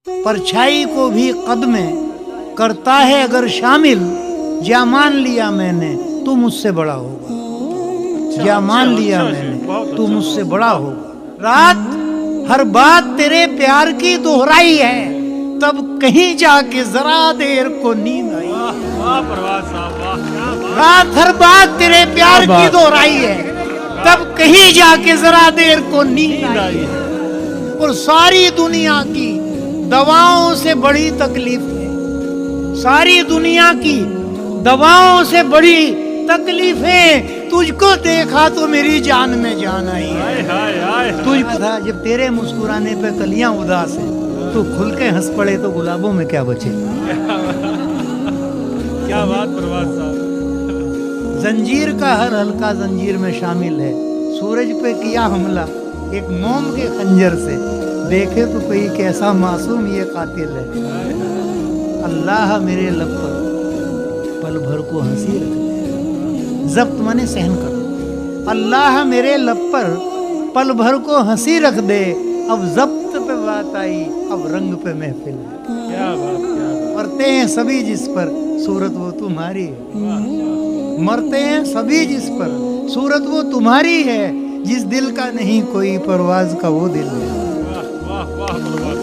परछाई को भी कद में करता है अगर शामिल, या मान लिया मैंने तू मुझसे बड़ा होगा, या मान लिया मैंने तू मुझसे बड़ा होगा। रात हर बात तेरे प्यार की दोहराई है, तब कहीं जाके जरा देर को नींद आई। रात हर बात तेरे प्यार की दोहराई है, तब कहीं जाके जरा देर को नींद आई। और सारी दुनिया की दवाओं से बड़ी तकलीफ है, सारी दुनिया की दवाओं से बड़ी तकलीफें, तुझको देखा तो मेरी जान में जान आई है। तुझको था जब तेरे मुस्कुराने पे कलियां उदास हैं, तो खुल के हंस पड़े तो गुलाबों में क्या बचे। क्या बात प्रभात साहब। जंजीर का हर हल्का जंजीर में शामिल है, सूरज पे किया हमला एक मोम के खंजर से, देखे तो कोई कैसा मासूम ये कातिल है। अल्लाह मेरे लब पर पल भर को हंसी रख दे, जब्त माने सहन कर। अल्लाह मेरे लब पर पल भर को हंसी रख दे, अब जब्त पे बात आई, अब रंग पे महफिल है। क्या बात, क्या बात। मरते हैं सभी जिस पर सूरत वो तुम्हारी है, मरते हैं सभी जिस पर सूरत वो तुम्हारी है, जिस दिल का नहीं कोई परवाज का वो दिल है। वाह वाह वाह प्रभात।